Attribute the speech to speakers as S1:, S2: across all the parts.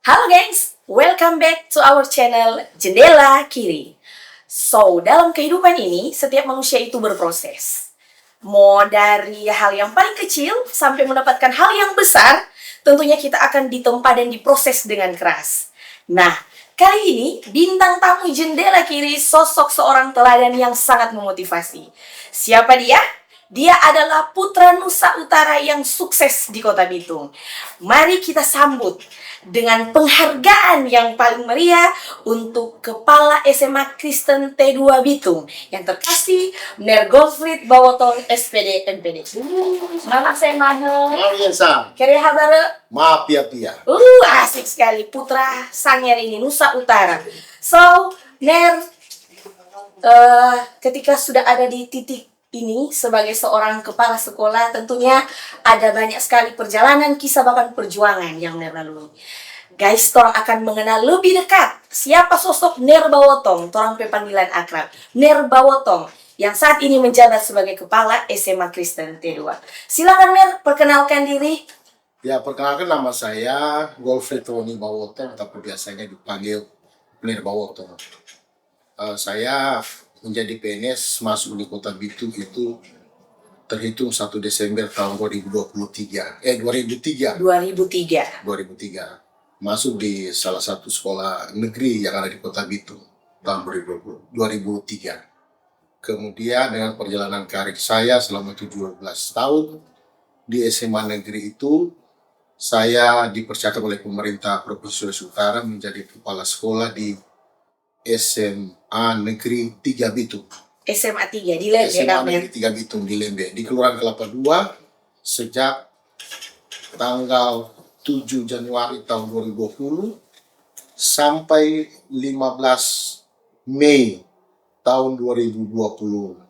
S1: Halo gengs, welcome back to our channel Jendela Kiri. So, dalam kehidupan ini, setiap manusia itu berproses. Mau dari hal yang paling kecil sampai mendapatkan hal yang besar, tentunya kita akan ditempa dan diproses dengan keras. Nah, kali ini bintang tamu Jendela Kiri sosok seorang teladan yang sangat memotivasi. Siapa dia? Dia adalah putra Nusa Utara yang sukses di Kota Bitung. Mari kita sambut dengan penghargaan yang paling meriah untuk Kepala SMA Kristen T2 Bitung yang terkasih Ner Gottfried Bawotong SPD MPD. Selamat saya Mano.
S2: Mariasa,
S1: Kira kabar?
S2: maaf ya Pia.
S1: Asik sekali putra Sangir ini Nusa Utara. So, Ner, ketika sudah ada di titik ini sebagai seorang kepala sekolah, tentunya ada banyak sekali perjalanan, kisah, bahkan perjuangan yang Ner lalui. Guys, torang akan mengenal lebih dekat siapa sosok Ner Bawotong, torang panggilan akrab Ner Bawotong yang saat ini menjabat sebagai kepala SMA Kristen T2. Silakan Ner, perkenalkan diri.
S2: Ya, perkenalkan nama saya Gottfried Roni Bawotong, tapi biasanya dipanggil Ner Bawotong. Saya menjadi PNS masuk di Kota Bitung itu terhitung 1 Desember tahun 2003. 2003. 2003. Masuk di salah satu sekolah negeri yang ada di Kota Bitung tahun 2003. Kemudian dengan perjalanan karir saya selama 17 tahun di SMA negeri itu, saya dipercayakan oleh pemerintah Provinsi Sulawesi Utara menjadi kepala sekolah di SMA Negeri 3 Bitung.
S1: SMA 3 di Lembe.
S2: SMA Negeri 3 Bitung di Lembe, di Kelurahan Kelapa II sejak tanggal 7 Januari tahun 2020 sampai 15 Mei tahun 2023.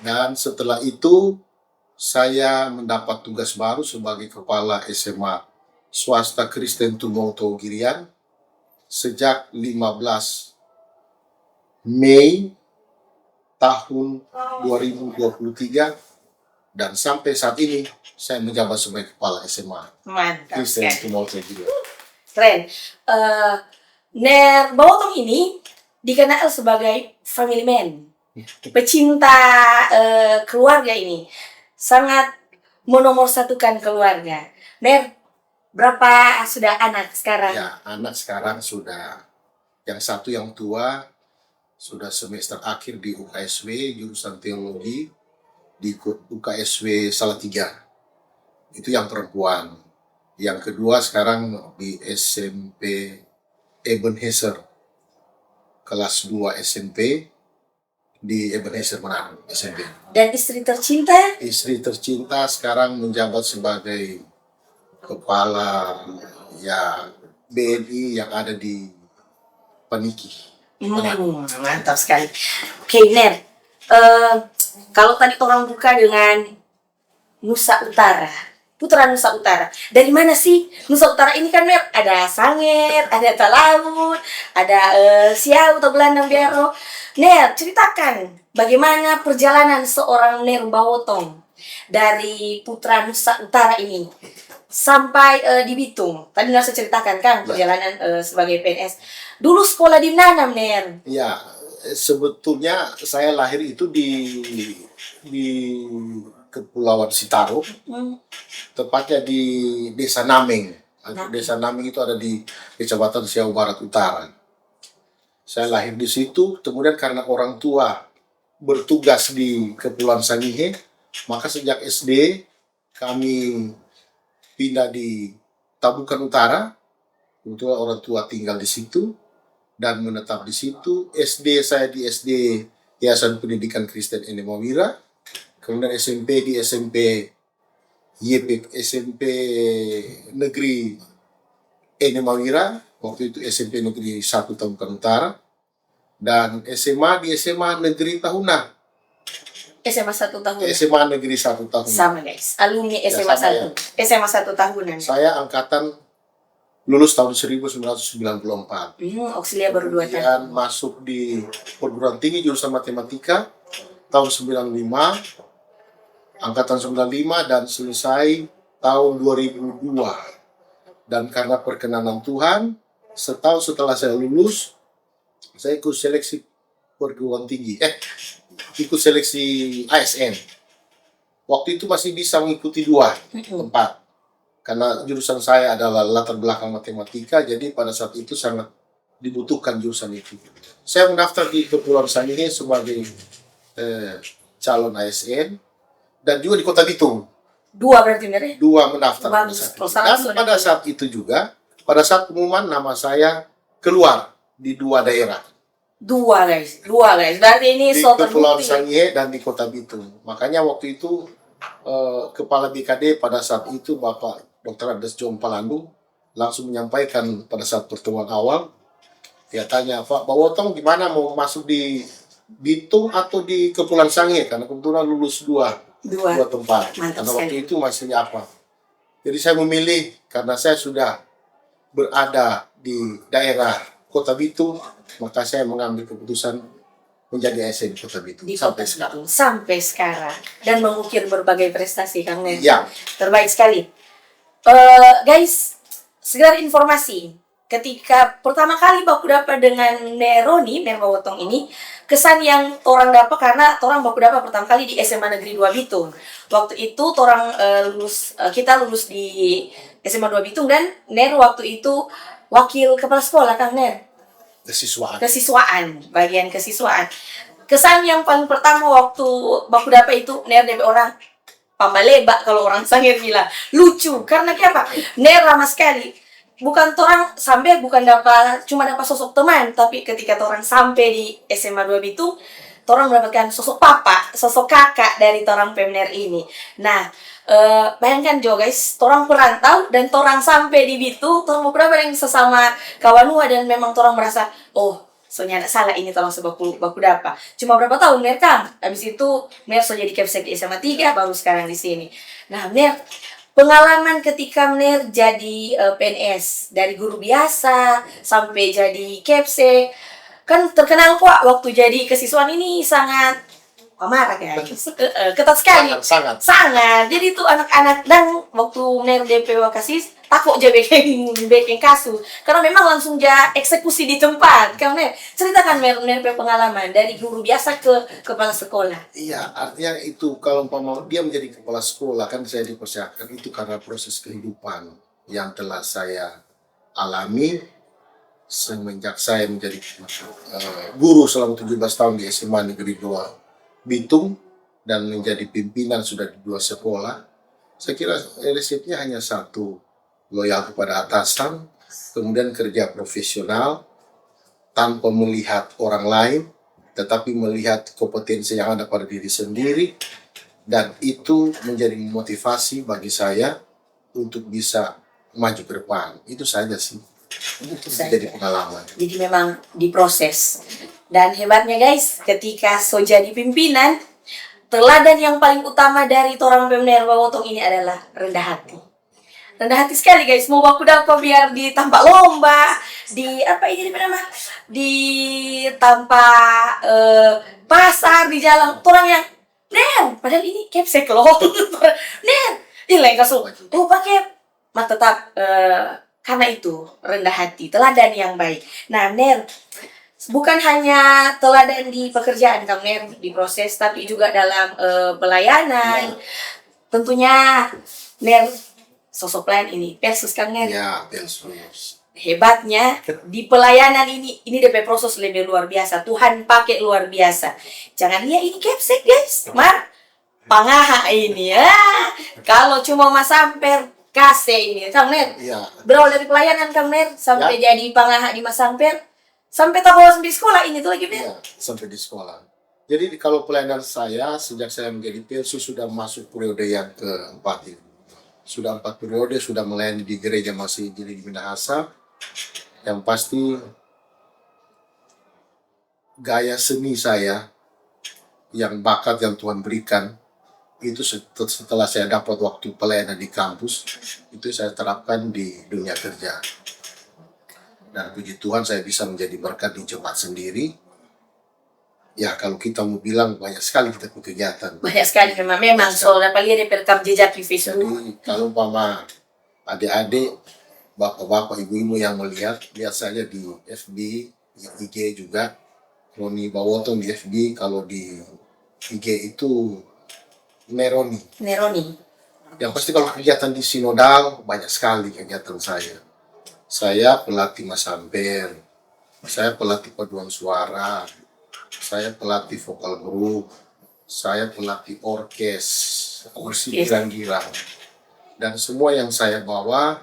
S2: Dan setelah itu saya mendapat tugas baru sebagai kepala SMA swasta Kristen Tumongto Girian sejak 15 Mei tahun 2023 dan sampai saat ini saya menjabat sebagai kepala SMA
S1: Mantap
S2: Kristen
S1: kan?
S2: Tumongto Girian.
S1: Keren. Ner Bawotong ini dikenal sebagai family man, pecinta keluarga ini, sangat menomorsatukan keluarga. Ner, berapa sudah anak sekarang?
S2: Ya, anak sekarang sudah, yang satu yang tua sudah semester akhir di UKSW jurusan teologi di UKSW Salatiga. Itu yang perempuan. Yang kedua sekarang di SMP Ebenezer kelas 2 SMP di Ebenezer Manado SMP.
S1: Dan istri tercinta?
S2: Istri tercinta sekarang menjabat sebagai kepala ya BNI yang ada di Paniki.
S1: Mantap sekali. Oke, Ner. Kalau tadi orang buka dengan Nusa Utara, putra Nusa Utara. Dari mana sih Nusa Utara ini kan, Ner? Ada Sanget, ada Talaut, ada Siau atau Gelandang Biaro. Ner, ceritakan bagaimana perjalanan seorang Ner Bawotong dari putra Nusa Utara ini sampai di Bitung. Tadi Ner saya ceritakan kan perjalanan sebagai PNS. Dulu sekolah di mana, Ner?
S2: Ya, sebetulnya saya lahir itu di Kepulauan Sitaro, tepatnya di Desa Nameng. Desa Nameng itu ada di Kecamatan Siau Barat Utara. Saya lahir di situ, kemudian karena orang tua bertugas di Kepulauan Sangihe, maka sejak SD kami pindah di Tabukan Utara. Kebetulan orang tua tinggal di situ dan menetap di situ. SD saya di SD Yayasan Pendidikan Kristen Enemawira. Kemudian SMP di SMP Negeri Enemawira. Waktu itu SMP Negeri 1 Tabukan Utara. Dan SMA di SMA Negeri Tahuna.
S1: SMA 1 tahun.
S2: SMA Negeri 1 Tahuna.
S1: Sama guys, alumni SMA 1. SMA 1 tahunan.
S2: Saya angkatan lulus tahun 1994.
S1: Auxilia baru 2 tahun.
S2: Kemudian masuk di perguruan tinggi jurusan matematika tahun 95, angkatan 95 dan selesai tahun 2002. Dan karena perkenanan Tuhan, setahun setelah saya lulus, saya ikut seleksi perguruan tinggi. Ikut seleksi ASN. Waktu itu masih bisa mengikuti 2 tempat. Karena jurusan saya adalah latar belakang matematika, jadi pada saat itu sangat dibutuhkan jurusan itu. Saya mendaftar di Kepulauan Sangihe sebagai calon ASN dan juga di Kota Bitung.
S1: 2 berarti benar ya?
S2: 2 mendaftar.
S1: Bagus.
S2: Dan pada saat itu juga, pada saat pengumuman nama saya keluar di 2 daerah.
S1: 2 guys. Berarti ini
S2: Di
S1: so
S2: Kepulauan
S1: terbukti.
S2: Sangihe dan di Kota Bitung. Makanya waktu itu Kepala BKD pada saat itu Bapak Dr. Ades John Palandu langsung menyampaikan pada saat pertemuan awal, dia tanya, Pak Bawotong gimana mau masuk di Bitung atau di Kepulauan Sangihe, karena kebetulan lulus dua tempat.
S1: Mantap
S2: Karena
S1: sekali.
S2: waktu itu masih apa. Jadi saya memilih karena saya sudah berada di daerah Kota Bitung, maka saya mengambil keputusan menjadi ASN di Kota Bitung
S1: Di
S2: sampai
S1: Kota
S2: sekarang.
S1: Bitung. Sampai sekarang. Dan mengukir berbagai prestasi Kang Ner.
S2: Ya,
S1: Terbaik sekali. Guys, sekedar informasi. Ketika pertama kali baku dapat dengan Nero nih, Ner Bawotong ini, kesan yang orang dapat karena orang baku dapat pertama kali di SMA Negeri 2 Bitung. Waktu itu kita lulus di SMA 2 Bitung dan Ner waktu itu wakil kepala sekolah Kang Ner. Bagian kesiswaan. Kesan yang paling pertama waktu baku dapat itu Ner DP orang pambaleba kalau orang Sangir bilang lucu karena apa? Ner ramah sekali. Bukan cuma dapat sosok teman, tapi ketika orang sampai di SMA 2 Bitung, orang mendapatkan sosok papa, sosok kakak dari orang Pemner ini. Nah, bayangkan jo guys, orang perantau dan orang sampai di Bitung, orang mau berapa yang sesama kawanua dan memang orang merasa, oh, soalnya tidak salah ini orang sebaku dapat. Cuma berapa tahun Ner Kang? Habis itu Ner so jadi Kepsek di SMA 3, baru sekarang di sini. Nah, Ner, pengalaman ketika Ner jadi PNS dari guru biasa sampai jadi Kepsek, kan terkenal kok waktu jadi kesiswaan ini sangat marah guys. Ketat sekali. Sangat. Jadi itu anak-anak dan waktu Ner DP Wakasis takut aja bikin kasus karena memang langsung ja eksekusi di tempat. Kamu Ner, ceritakan Ner pengalaman dari guru biasa ke kepala sekolah.
S2: Iya, artinya itu kalau dia menjadi kepala sekolah kan saya dipersiapkan itu karena proses kehidupan yang telah saya alami semenjak saya menjadi guru selama 17 tahun di SMA Negeri 2 Bitung dan menjadi pimpinan sudah di 2 sekolah. Saya kira resepnya hanya satu, loyal kepada atasan, kemudian kerja profesional tanpa melihat orang lain, tetapi melihat kompetensi yang ada pada diri sendiri, dan itu menjadi motivasi bagi saya untuk bisa maju ke depan. Itu saja sih. Itu jadi pengalaman.
S1: Jadi memang diproses. Dan hebatnya guys, ketika so jadi pimpinan, teladan yang paling utama dari orang Pemner Bawotong ini adalah rendah hati. Rendah hati sekali guys, mau baku dapat biar di tampak lomba, di apa ini nama? Di tampak pasar, di jalan, orang yang Ner, padahal ini Kepsek loh. Ner, ini lain kasus. Oh pakai, mah tetap karena itu rendah hati, teladan yang baik. Nah, Ner, bukan hanya teladan di pekerjaan Kang Ner di proses, tapi juga dalam pelayanan. Tentunya Ner sosok pelayan ini versus Kang Ner.
S2: Ya, versus.
S1: Hebatnya di pelayanan ini DP proses lebih luar biasa. Tuhan pakai luar biasa. Jangan lihat ini Kepsek guys, Mar. Pangaha ini ya. Kalau cuma Mas Samper kase ini Kang Ner.
S2: Ya.
S1: Berawal dari pelayanan Kang Ner sampai jadi pangaha di Mas Samper. Sampai tahu di sekolah ini tuh lagi Ner.
S2: Ya, sampai di sekolah. Jadi kalau pelayanan saya sejak saya menjadi PLC sudah masuk periode yang keempat ini. Sudah 4 periode, sudah melayani di gereja masih jadi di Minahasa. Yang pasti gaya seni saya yang bakat yang Tuhan berikan itu setelah saya dapat waktu pelayanan di kampus itu saya terapkan di dunia kerja. Dan puji Tuhan saya bisa menjadi berkat di jemaat sendiri. Ya kalau kita mau bilang banyak sekali kita kegiatan.
S1: Banyak sekali memang soalnya paling ada rekam jejak di Facebook.
S2: Jadi kalau umpama adik-adik bapak-bapak, ibu-ibu yang melihat, lihat saja di FB, di IG juga. Roni Bawotong di FB, kalau di IG itu Neroni.
S1: Neroni.
S2: Yang pasti kalau kegiatan di Sinodal banyak sekali kegiatan saya. Saya pelatih Masamber, saya pelatih paduan suara, saya pelatih vokal group, saya pelatih orkes, kursi girang-girang. Dan semua yang saya bawa,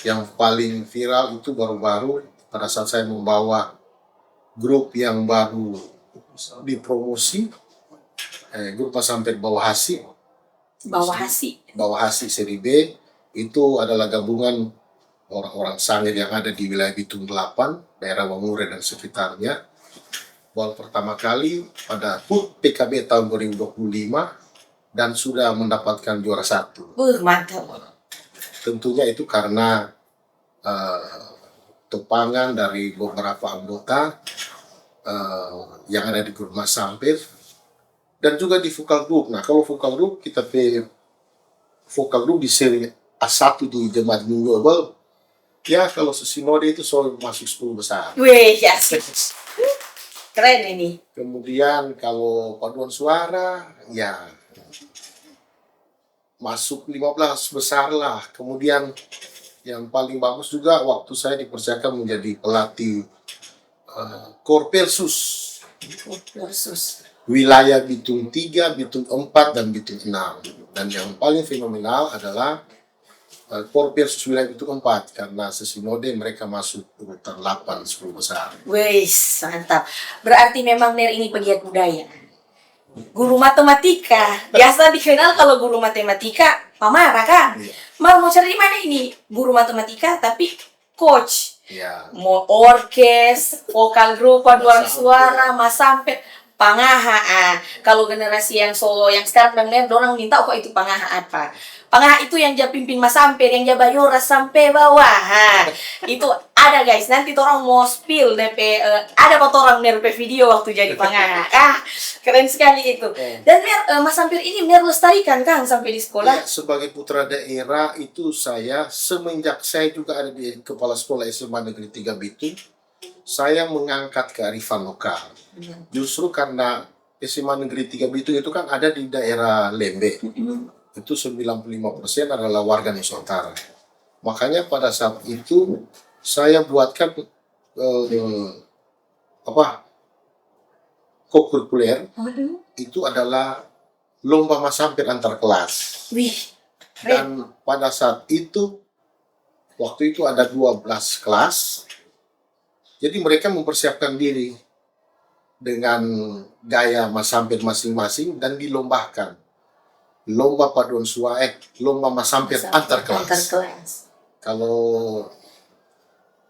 S2: yang paling viral itu baru-baru pada saat saya membawa grup yang baru dipromosi, grup Masamber Bawahasi. Bawahasi seri B itu adalah gabungan orang-orang Sangir yang ada di wilayah Bitung 8, daerah Wamure dan sekitarnya. Baru pertama kali pada HUT PKB tahun 2025 dan sudah mendapatkan juara 1.
S1: Mantap.
S2: Tentunya itu karena topangan dari beberapa anggota yang ada di grup Masamber dan juga di vokal group. Nah, kalau vokal group kita vokal group di seri A1 di Jemaat Global, ya kalau sesinode itu selalu masuk 10 besar.
S1: Wih, ya. Keren ini.
S2: Kemudian kalau paduan suara, ya masuk 15 besar lah. Kemudian yang paling bagus juga waktu saya dipersiapkan menjadi pelatih Korpersus. Wilayah Bitung 3, Bitung 4, dan Bitung 6. Dan yang paling fenomenal adalah Korpersus wilayah Bitung 4 karena sesinode mereka masuk urutan 8 10 besar.
S1: Wih, mantap. Berarti memang Ner ini pegiat budaya. Guru matematika. Biasa dikenal kalau guru matematika Pamara kan?
S2: Iya.
S1: Mau cari di mana ini? Guru matematika tapi coach.
S2: Ya.
S1: Mau orkes, vokal group, paduan suara, Masamber, pangaha. Kalau generasi yang solo yang sekarang dan orang minta kok itu pangaha apa? Pangaha itu yang dia pimpin Masamber, yang dia bayora sampai bawah. Itu ada guys, nanti orang mau spill DP, ada foto orang DP video waktu jadi pangaha. Keren sekali itu. Dan Masamber ini lestarikan kan sampai di sekolah?
S2: Ya, sebagai putra daerah itu saya semenjak saya juga ada di kepala sekolah SMA Negeri 3 Bitung, saya mengangkat kearifan lokal. Justru karena SMA Negeri 3 Bitung itu kan ada di daerah Lembe. Itu 95% adalah warga Nusantara. Makanya pada saat itu saya buatkan kokurikuler itu adalah lomba Masamber antar kelas.
S1: Wih,
S2: Dan pada saat itu waktu itu ada 12 kelas. Jadi mereka mempersiapkan diri dengan gaya Masamber masing-masing dan dilombakan. Lomba paduan suara, lomba Masamber antar kelas. Kalau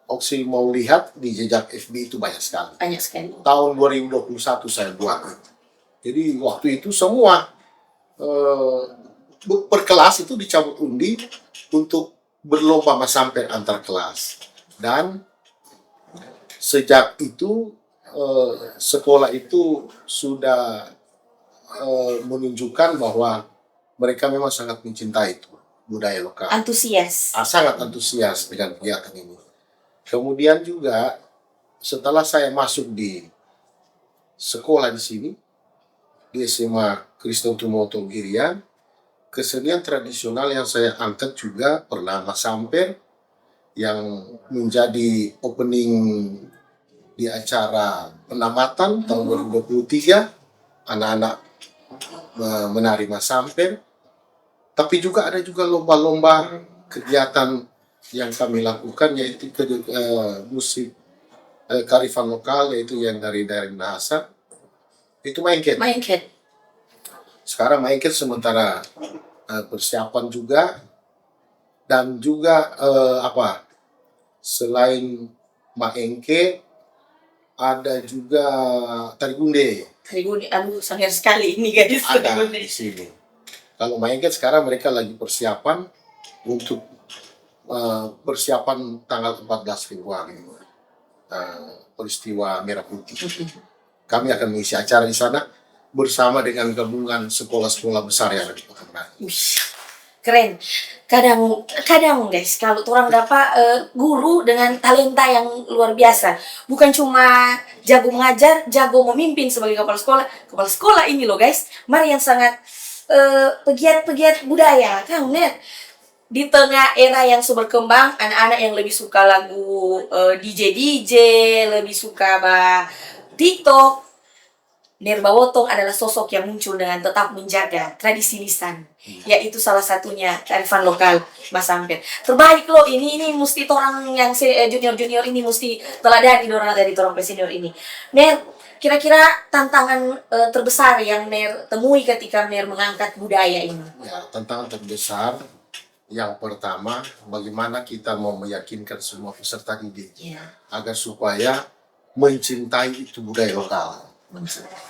S2: Oksi mau lihat di jejak FB itu banyak sekali.
S1: Banyak sekali.
S2: Tahun 2021 saya buat. Jadi waktu itu semua per kelas itu dicabut undi untuk berlomba Masamber antar kelas. Dan sejak itu sekolah itu sudah menunjukkan bahwa mereka memang sangat mencintai itu budaya lokal.
S1: Antusias.
S2: Sangat antusias dengan kegiatan ini. Kemudian juga setelah saya masuk di sekolah di sini di SMA Kristen Tumoto Girian, kesenian tradisional yang saya angkat juga pernah Masamber yang menjadi opening di acara penamatan tahun 2023, anak-anak menari Masamber. Tapi juga ada juga lomba-lomba kegiatan yang kami lakukan yaitu musik kearifan lokal, yaitu yang dari daerah Minahasa itu Maengket. Sekarang Maengket sementara persiapan juga. Dan juga selain Maengket ada juga Tari Gunde.
S1: Sangat sekali ini guys.
S2: Ada di sini. Kalau Maengket sekarang mereka lagi persiapan untuk persiapan tanggal 14 Februari peristiwa Merah Putih. Kami akan mengisi acara di sana bersama dengan gabungan sekolah-sekolah besar yang ada di Pekanbaru.
S1: Keren. Kadang guys, kalau orang dapat guru dengan talenta yang luar biasa, bukan cuma jago mengajar, jago memimpin sebagai kepala sekolah. Kepala sekolah ini loh guys, mari yang sangat pegiat-pegiat budaya, kan Ner? Di tengah era yang berkembang, anak-anak yang lebih suka lagu DJ, lebih suka TikTok, Nerba Wotong adalah sosok yang muncul dengan tetap menjaga tradisi lisan, yaitu salah satunya kearifan lokal Mas Ampir. Terbaik loh, ini mesti orang yang junior ini mesti teladani orang dari orang senior ini. Ner, kira-kira tantangan terbesar yang Ner temui ketika Ner mengangkat budaya ini?
S2: Ya, tantangan terbesar yang pertama, bagaimana kita mau meyakinkan semua peserta didik agar supaya mencintai itu budaya lokal.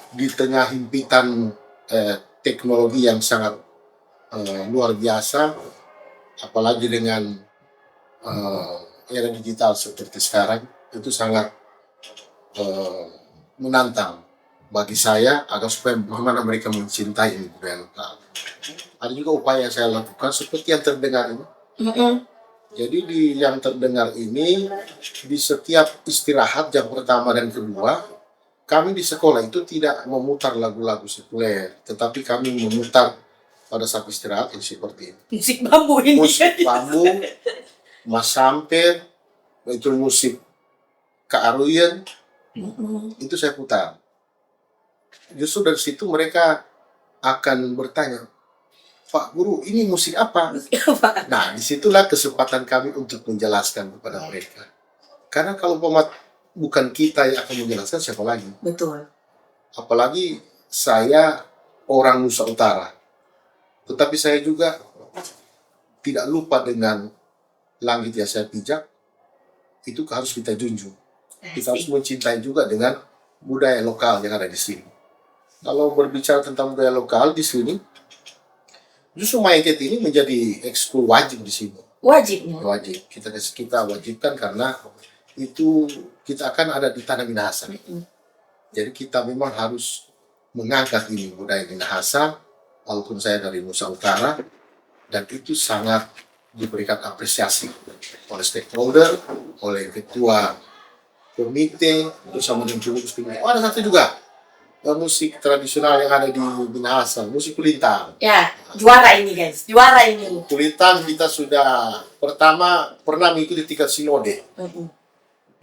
S2: Di tengah himpitan teknologi yang sangat luar biasa, apalagi dengan era digital seperti sekarang, itu sangat menantang bagi saya agar supaya bagaimana mereka mencintai budaya lokal. Ada juga upaya yang saya lakukan seperti yang terdengar ini. Jadi di yang terdengar ini, di setiap istirahat jam pertama dan kedua, kami di sekolah itu tidak memutar lagu-lagu sekuler, tetapi kami memutar pada saat istirahat yang seperti ini.
S1: Musik bambu ini.
S2: Musik bambu, Mas Ampir, itu musik kearuyan, itu saya putar. Justru dari situ mereka akan bertanya, Pak Guru, ini musik apa? Nah, disitulah kesempatan kami untuk menjelaskan kepada mereka. Karena kalau bukan kita yang akan menjelaskan, siapa lagi?
S1: Betul.
S2: Apalagi saya orang Nusa Utara. Tetapi saya juga tidak lupa dengan langit yang saya pijak. Itu harus kita junjung. Kita harus mencintai juga dengan budaya lokal yang ada di sini. Kalau berbicara tentang budaya lokal di sini, justru Maengket ini menjadi ekskul wajib di sini. Wajib. Kita wajibkan karena itu kita akan ada di tanah Minahasa. Jadi kita memang harus mengangkat ini budaya Minahasa, walaupun saya dari Nusa Utara, dan itu sangat diberikan apresiasi oleh stakeholder, oleh ketua komite, bersama dengan pengurus. Ada satu juga musik tradisional yang ada di Minahasa, musik kulintang.
S1: Ya, juara ini guys, juara ini.
S2: Kulintang kita sudah pertama pernah mengikuti tingkat sinode.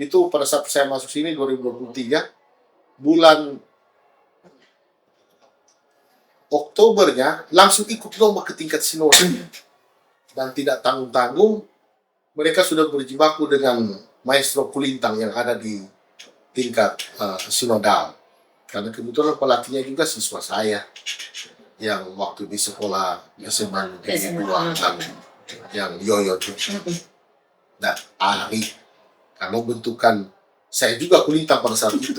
S2: Itu pada saat saya masuk sini 2023, bulan Oktobernya langsung ikut lomba ke tingkat sinode. Dan tidak tanggung-tanggung, mereka sudah berjibaku dengan maestro kulintang yang ada di tingkat sinodal. Karena kebetulan pelatihnya juga siswa saya yang waktu di sekolah SMA Negeri 2 yang Yoyo itu. Nah, Ari. Kalau bentukan saya juga kulintang pada saat itu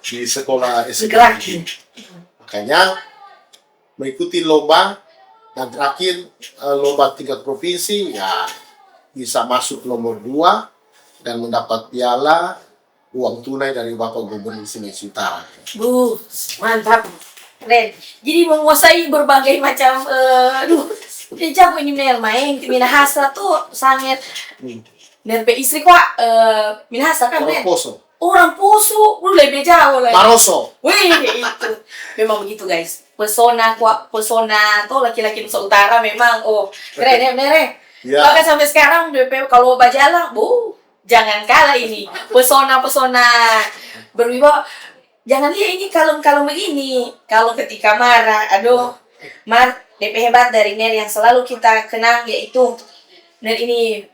S2: di sekolah SMA. Makanya mengikuti lomba dan terakhir lomba tingkat provinsi ya bisa masuk nomor 2 dan mendapat piala uang tunai dari Bapak Gubernur Sulawesi Utara.
S1: Mantap, keren. Jadi menguasai berbagai macam jago ini main Minahasa tuh sangat. Nerpe istri kok Minahasa kan orang Poso, lu lebih jauh lagi.
S2: Maroso.
S1: Wih, itu. Memang begitu guys. Pesona tuh laki-laki Nusa Utara memang keren ya bener ya. Bahkan sampai sekarang DP kalau bajalang, jangan kalah ini. Pesona berwibawa. Jangan lihat ini kalung begini. Kalau ketika marah, DP hebat dari Ner yang selalu kita kenang yaitu Ner ini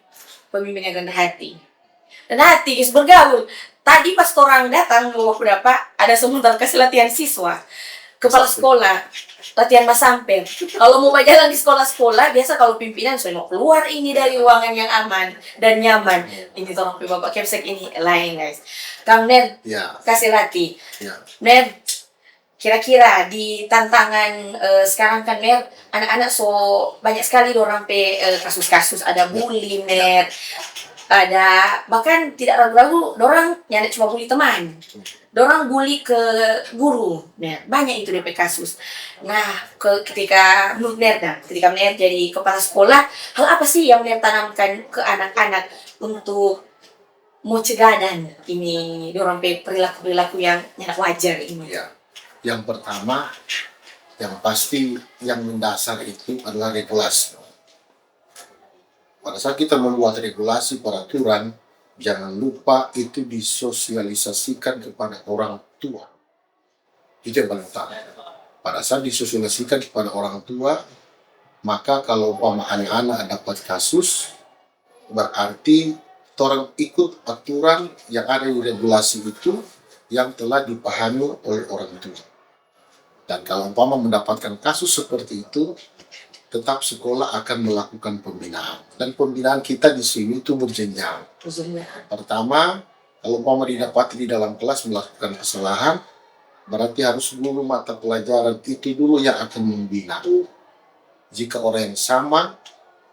S1: pemimpin yang rendah hati. Rendah hati, guys, bergaul. Tadi pas orang datang, waktu dapat ada sebentar kasih latihan siswa. Kepala sekolah, latihan Mas Ampir. Kalau mau berjalan di sekolah-sekolah, biasa kalau pimpinan saya mau keluar ini dari ruangan yang aman dan nyaman. Ini tolong Bapak Kepsek ini lain guys. Kang Ner, kasih latih. Ner, kira-kira di tantangan sekarang kan Ner, anak-anak banyak sekali orang kasus-kasus ada bullying Ner. Ada bahkan tidak ragu-ragu, dorang nyanda cuma bully teman, dorang bully ke guru. Nah, banyak itu DP kasus. Nah, ketika ketika Ner jadi kepala sekolah, hal apa sih yang Ner tanamkan ke anak-anak untuk mencegah dan ini dorang perilaku-perilaku yang tidak wajar ini?
S2: Ya, yang pertama, yang pasti yang mendasar itu adalah regulasi. Pada saat kita membuat regulasi peraturan, jangan lupa itu disosialisasikan kepada orang tua. Itu yang paling utama. Pada saat disosialisasikan kepada orang tua, maka kalau umpama anak-anak dapat kasus, berarti orang ikut aturan yang ada di regulasi itu yang telah dipahami oleh orang tua. Dan kalau umpama mendapatkan kasus seperti itu, tetap sekolah akan melakukan pembinaan. Dan pembinaan kita di sini itu berjenjang. Pertama, kalau umpama didapati di dalam kelas melakukan kesalahan, berarti harus dulu mata pelajaran itu dulu yang akan membina. Jika orang yang sama,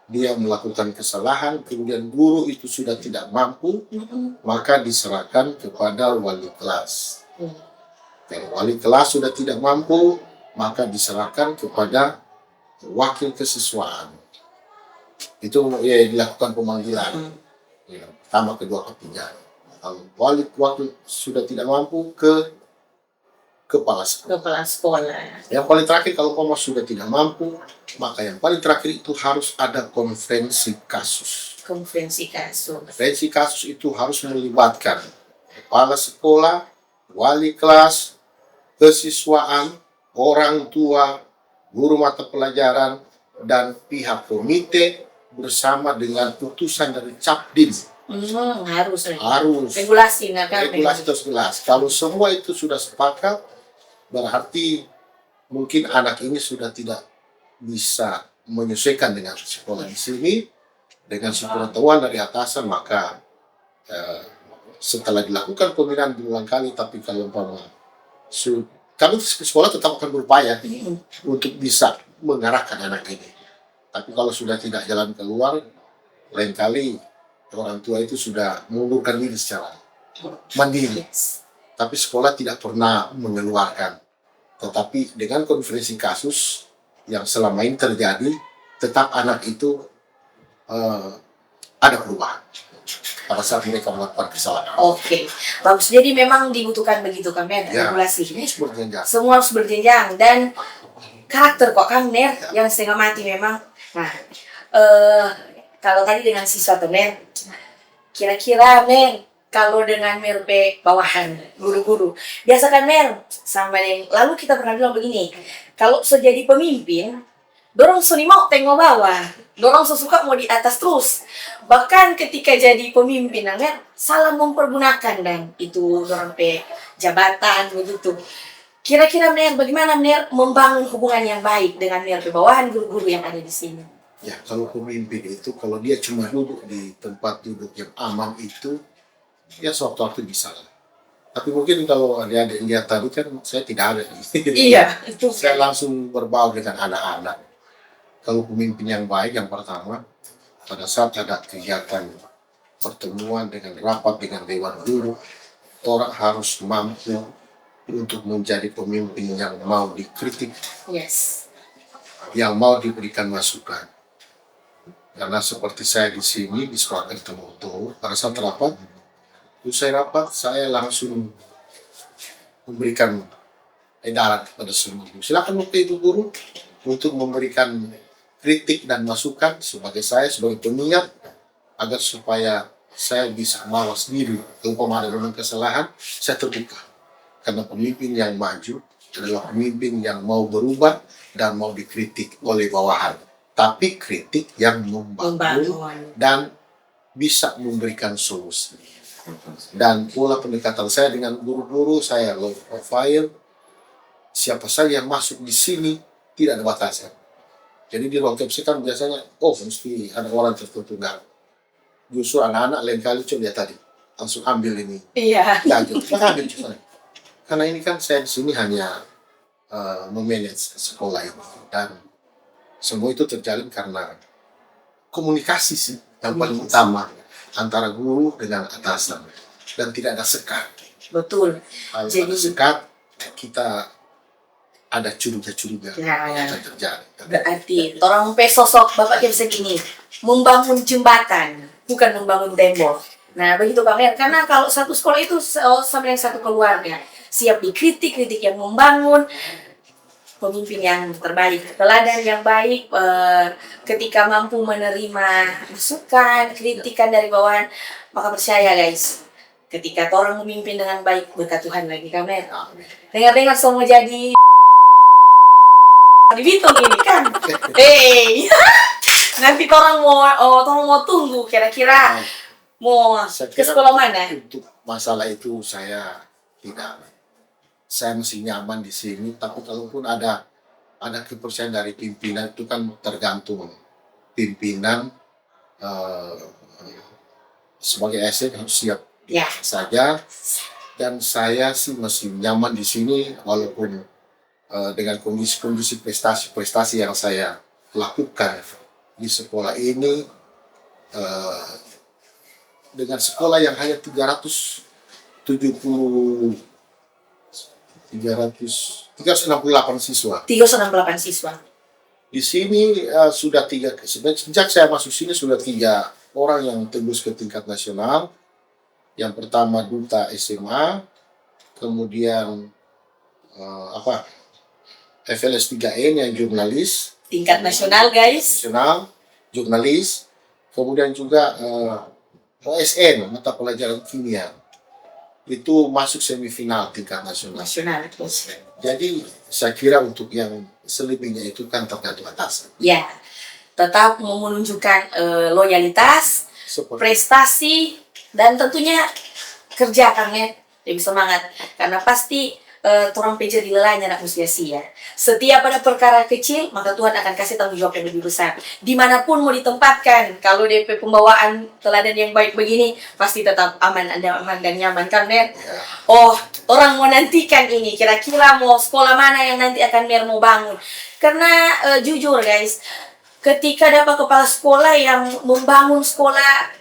S2: dia melakukan kesalahan, kemudian guru itu sudah tidak mampu, maka diserahkan kepada wali kelas. Kalau wali kelas sudah tidak mampu, maka diserahkan kepada wakil kesiswaan. Itu ya dilakukan pemanggilan. Ya, pertama, kedua, ketiga. Kalau wakil sudah tidak mampu, ke kepala sekolah. Yang paling terakhir, kalau sudah tidak mampu, maka yang paling terakhir itu harus ada konferensi kasus.
S1: Konferensi kasus.
S2: Konferensi kasus itu harus melibatkan kepala sekolah, wali kelas, kesiswaan, orang tua, guru mata pelajaran, dan pihak komite bersama dengan putusan dari Capdim.
S1: Harus.
S2: Regulasi terus jelas. Kalau semua itu sudah sepakat, berarti mungkin anak ini sudah tidak bisa menyesuaikan dengan sekolah di sini, dengan sepengetahuan dari atasan, maka setelah dilakukan pembinaan berulang kali, tapi kalau kami sekolah tetap akan berupaya untuk bisa mengarahkan anak ini. Tapi kalau sudah tidak jalan keluar, lain kali orang tua itu sudah mengundurkan diri secara mandiri. Tapi sekolah tidak pernah mengeluarkan. Tetapi dengan konferensi kasus yang selama ini terjadi, tetap anak itu ada perubahan pada saat mereka melakukan kesalahan.
S1: Oke, bagus. Jadi memang dibutuhkan begitu kan, Ner, regulasi.
S2: Semua
S1: harus berjenjang dan karakter kok Kang Ner yang setengah mati memang. Nah, kalau tadi dengan siswa tuh Ner, kira-kira Ner kalau dengan Merpe bawahan guru-guru, biasa kan Ner sampai lalu kita pernah bilang begini, kalau jadi pemimpin, dorong suni mau tengok bawah, dorong sesuka mau di atas terus. Bahkan ketika jadi pemimpin, Ner salah mempergunakan dan itu dorong pe jabatan begitu. Kira-kira Ner bagaimana Ner membangun hubungan yang baik dengan Ner pe bawahan guru-guru yang ada di sini?
S2: Ya, kalau pemimpin itu kalau dia cuma duduk di tempat duduk yang aman itu, ya sewaktu-waktu bisa lah. Tapi mungkin kalau adik-adik lihat tadi kan saya tidak ada.
S1: Iya, itu.
S2: Saya langsung berbaur dengan anak-anak. Kalau pemimpin yang baik, yang pertama, pada saat ada kegiatan pertemuan dengan rapat dengan dewan guru, orang harus mampu untuk menjadi pemimpin yang mau dikritik, yang mau diberikan masukan. Karena seperti saya di sini di sekolah ketemu pada saat rapat, usai rapat saya langsung memberikan edaran kepada semua guru. Silakan Ibu Guru untuk memberikan kritik dan masukan sebagai pengingat agar supaya saya bisa mawas diri kalau ada kesalahan, saya terbuka. Karena pemimpin yang maju adalah pemimpin yang mau berubah dan mau dikritik oleh bawahan. Tapi kritik yang membangun dan bisa memberikan solusi. Dan pola pendekatan saya dengan guru-guru, saya low profile, siapa saja yang masuk di sini tidak ada batasan. Jadi di ruang KPC kan biasanya, mesti ada orang tertentu, enggak. Justru anak-anak lain kali coba lihat tadi, langsung ambil ini.
S1: Iya.
S2: Ambil cuma. Karena ini kan saya di sini hanya memanage sekolah ini dan semua itu terjalin karena komunikasi sih yang paling utama. antara guru dengan atasan dan tidak ada sekat.
S1: Betul.
S2: Kalau
S1: Jadi
S2: ada sekat, kita ada curiga-curiga
S1: ya,
S2: yang terjadi.
S1: berarti orang sosok Bapak kayak bisa gini, membangun jembatan, bukan membangun tembok. Nah, begitu Kang Mer. Karena kalau satu sekolah itu sama dengan satu keluarga. Siap dikritik, kritik yang membangun, pemimpin yang terbaik, teladan yang baik, ketika mampu menerima masukan, kritikan dari bawahan, maka percaya guys, ketika orang memimpin dengan baik, berkat Tuhan lagi Kang Mer. Dengar-dengar semua jadi di Bitung ini kan. Nanti orang mau tunggu kira-kira mau
S2: Saya
S1: ke
S2: kira
S1: sekolah mana?
S2: Untuk masalah itu saya masih nyaman di sini. Tapi kalaupun ada kepercayaan dari pimpinan itu kan tergantung pimpinan sebagai ASN harus siap
S1: Ya,
S2: saja. Dan saya sih masih nyaman di sini walaupun dengan kondisi prestasi yang saya lakukan di sekolah ini, dengan sekolah yang hanya 368 siswa.
S1: 368 siswa.
S2: Di sini sejak saya masuk sini sudah 3 orang yang tembus ke tingkat nasional. Yang pertama duta SMA, kemudian FLS 3N yang jurnalis,
S1: Tingkat nasional guys.
S2: jurnalis, kemudian juga OSN, mata pelajaran kimia, itu masuk semifinal tingkat nasional.
S1: Nasional.
S2: Jadi saya kira untuk yang selebihnya itu kan tergantung atasan.
S1: Ya, tetap menunjukkan loyalitas, prestasi, dan tentunya kerja Kang ya, lebih semangat. Karena pasti orang PJ dilelahnya anak sia-sia. Setiap ada perkara kecil, maka Tuhan akan kasih tanggung jawab yang lebih besar. Dimanapun mau ditempatkan, kalau DP pembawaan teladan yang baik begini, pasti tetap aman dan nyaman kan Mer? Oh, orang mau nantikan ini, kira-kira mau sekolah mana yang nanti akan Mer mau bangun. Karena jujur guys, ketika dapat kepala sekolah yang membangun sekolah,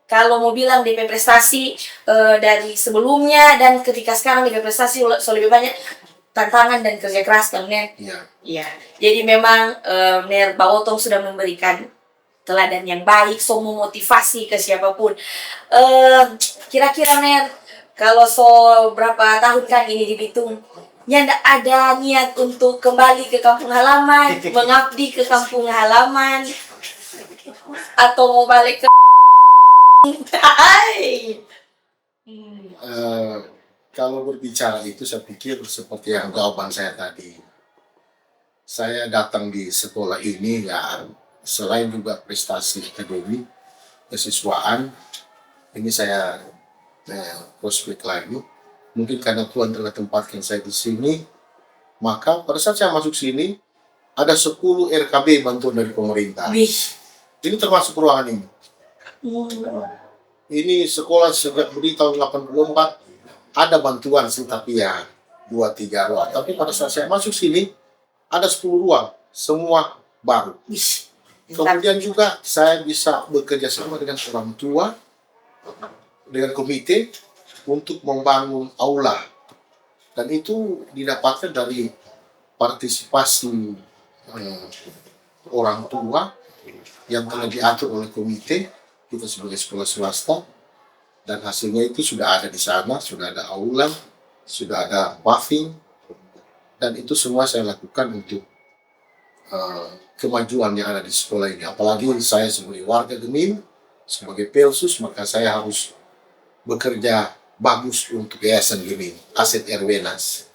S1: kalau mau bilang DP prestasi dari sebelumnya dan ketika sekarang DP prestasi lebih banyak tantangan dan kerja keras kan Ner. Iya. Jadi memang Ner Bawotong sudah memberikan teladan yang baik, so memotivasi ke siapapun. Kira-kira Ner, kalau berapa tahun kan ini di Bitung, ndak ada niat untuk kembali ke kampung halaman, mengabdi ke kampung halaman, atau mau balik ke
S2: kalau berbicara itu saya pikir seperti yang jawaban saya tadi. Saya datang di sekolah ini ya selain juga prestasi akademik, kesiswaan, ini saya prospek lagi. Mungkin karena Tuhan telah tempatkan saya di sini, maka pada saat saya masuk sini ada 10 RKB bantuan dari pemerintah. Ini termasuk ruangan ini. Ini sekolah sejak berdiri tahun 84 ada bantuan sih, tapi ya 2-3 ruang. Tapi pada saat saya masuk sini ada 10 ruang, semua baru. Kemudian juga saya bisa bekerja sama dengan orang tua, dengan komite untuk membangun aula. Dan itu didapatkan dari partisipasi orang tua yang telah diatur oleh komite. Kita sebagai sekolah swasta, dan hasilnya itu sudah ada di sana, sudah ada aula, sudah ada paving, dan itu semua saya lakukan untuk kemajuan yang ada di sekolah ini. Apalagi saya sebagai warga Gemim, sebagai Pelsus, maka saya harus bekerja bagus untuk Yayasan Gemim, Aset Erwenas.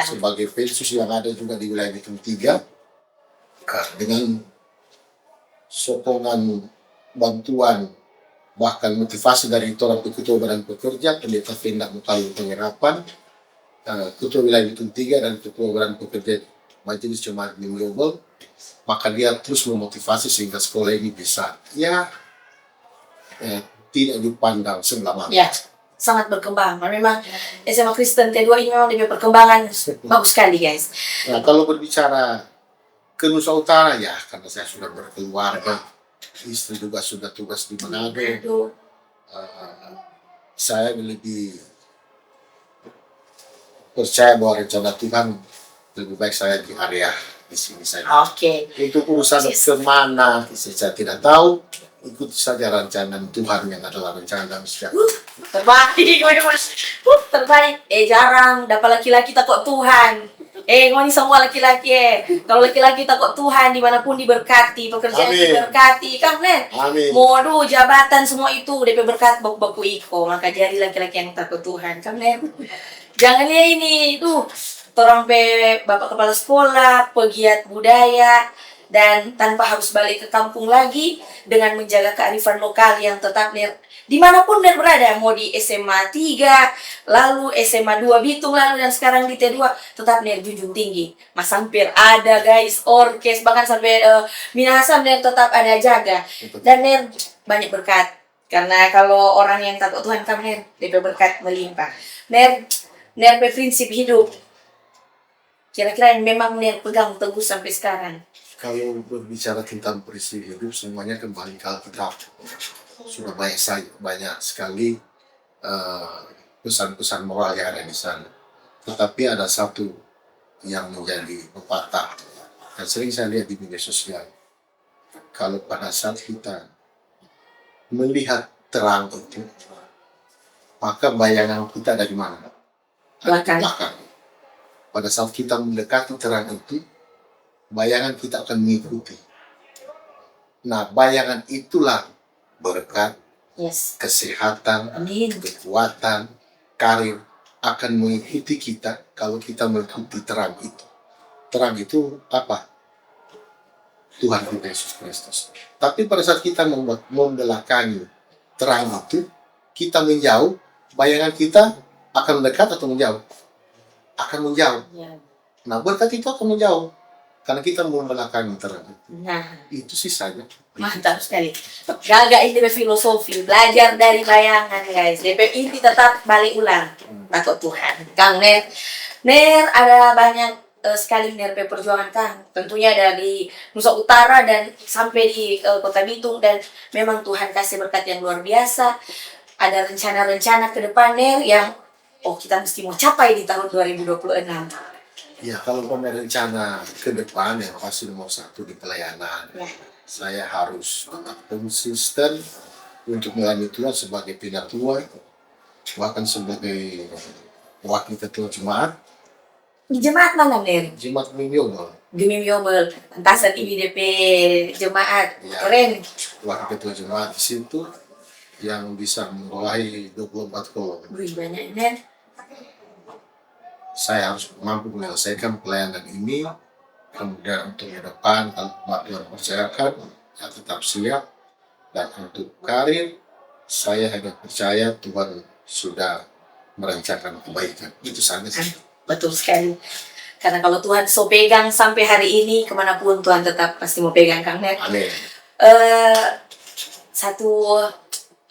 S2: Sebagai Pelsus yang ada juga di wilayah Bitung 3, dengan sokongan bantuan bahkan motivasi dari orang ketua badan pekerja, pendeta Fendak Mutayu Pengerapan, ketua wilayah Bitung 3 dan ketua badan pekerja Majelis Jemaat Global, maka dia terus memotivasi sehingga sekolah ini bisa tidak dipandang sebelah mata.
S1: Ya, sangat berkembang. Memang SMA Kristen T2 ini memang lebih perkembangan bagus sekali guys.
S2: Nah, kalau berbicara ke Nusa Utara ya, karena saya sudah berkeluarga, istri juga sudah tugas di Manado. uh, saya lebih percaya bahwa rencana Tuhan lebih baik saya di area di sini saja.
S1: Oke.
S2: Untuk urusan kemana saya tidak tahu, ikuti saja rencana Tuhan yang adalah rencana damai sejahtera.
S1: Terbaik, memang. Terbaik. Jarang dapat laki-laki takut Tuhan. Ngoni semua laki-laki Kalau laki-laki takut Tuhan, dimanapun diberkati, pekerjaan
S2: Amin.
S1: diberkati, kan Nen?
S2: Amin.
S1: Modu, jabatan, semua itu DP berkat baku-baku iko. Maka jadi laki-laki yang takut Tuhan, kan Nen? Jangan lihat ini, orang bapak kepala sekolah, pegiat budaya, dan tanpa harus balik ke kampung lagi dengan menjaga kearifan lokal yang tetap dimanapun Ner berada, mau di SMA 3, lalu SMA 2 Bitung, lalu dan sekarang di T2, tetap Ner junjung tinggi. Mas Sampir ada guys, orkes, bahkan sampai Minahasa Ner tetap ada jaga. Dan Ner banyak berkat. Karena kalau orang yang takut Tuhan kan Ner, DP berkat melimpah. Ner prinsip hidup. Kira-kira yang memang Ner pegang teguh sampai sekarang.
S2: Kalau berbicara tentang prinsip hidup, semuanya kembali ke Alkitab. Sudah banyak sekali pesan-pesan moral yang ada di sana. Tetapi ada satu yang menjadi pepatah dan sering saya lihat di media sosial. Kalau pada saat kita melihat terang itu, maka bayangan kita dari mana?
S1: Belakang.
S2: Pada saat kita mendekati terang itu, bayangan kita akan mengikuti. Nah, bayangan itulah berkat, kesehatan, kekuatan, karir akan mengikuti kita kalau kita mengikuti terang itu. Terang itu apa? Tuhan kita Yesus Kristus. Tapi pada saat kita membelakangi terang itu, kita menjauh, bayangan kita akan mendekat atau menjauh? Akan menjauh. Nah, berkat itu akan menjauh. Karena kita membelakangi terang.
S1: Nah,
S2: itu sih saja.
S1: Mantap sekali. Gagak ini filosofi, belajar dari bayangan guys. DP inti tetap balik ulang. Takut Tuhan. Kang Ner ada banyak sekali Ner perjuangan Kang. Tentunya dari Nusa Utara dan sampai di Kota Bitung, dan memang Tuhan kasih berkat yang luar biasa. Ada rencana-rencana ke depan Ner yang kita mesti mau capai di tahun 2026.
S2: Ya, kalau rencana ke depan yang pasti nomor satu di pelayanan. Saya harus tetap konsisten untuk melayani Tuhan sebagai penatua, bahkan sebagai wakil ketua jemaat.
S1: Di jemaat mana Ner?
S2: Jemaat Mimyobel.
S1: Di Mimyobel, entasan IBDP jemaat. Keren.
S2: Wakil ketua jemaat di situ yang bisa membawahi 24 kolom.
S1: Banyak Ner.
S2: Saya harus mampu menyelesaikan pelayanan ini, kemudian untuk ke depan kalau Tuhan percayakan, saya tetap siap. Dan untuk karir, saya hanya percaya Tuhan sudah merencanakan kebaikan. Itu saja sih.
S1: Betul sekali. Karena kalau Tuhan so pegang sampai hari ini, kemanapun Tuhan tetap pasti mau pegang Kang Ner.
S2: Amin.
S1: Satu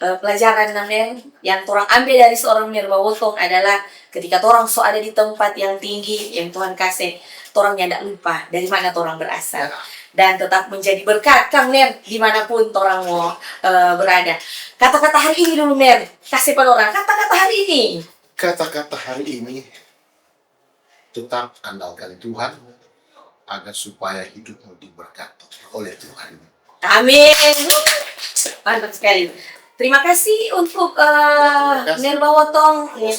S1: pelajaran Ner yang orang ambil dari seorang Ner Bawotong adalah ketika orang so ada di tempat yang tinggi yang Tuhan kasih, orang tidak lupa dari mana orang berasal. Dan tetap menjadi berkat Kang Ner dimanapun orang mau berada. Kata-kata hari ini dulu Ner, kasih pada orang kata-kata hari ini.
S2: Kata-kata hari ini, tetap andalkan Tuhan agar supaya hidupmu diberkati oleh Tuhan.
S1: Amin. Mantap sekali. Terima kasih untuk Ner Bawotong. Ini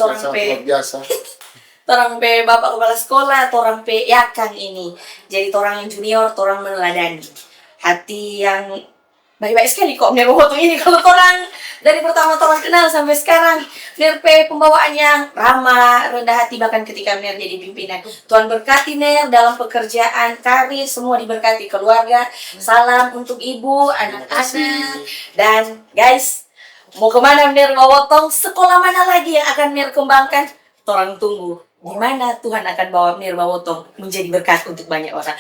S1: orang pe bapak kepala sekolah, orang pe yakang ini. Jadi orang yang junior, orang meneladani. Hati yang baik-baik sekali kok Ner Bawotong ini. Kalau orang dari pertama orang kenal sampai sekarang, Ner pe pembawaannya ramah, rendah hati, bahkan ketika Ner jadi pimpinan. Tuhan berkati Ner dalam pekerjaan, karir, semua diberkati, keluarga. Salam untuk ibu, anak-anak, dan guys, mau kemana Ner Bawotong? Sekolah mana lagi yang akan Ner kembangkan? Orang tunggu. Di mana Tuhan akan bawa Ner Bawotong menjadi berkat untuk banyak orang.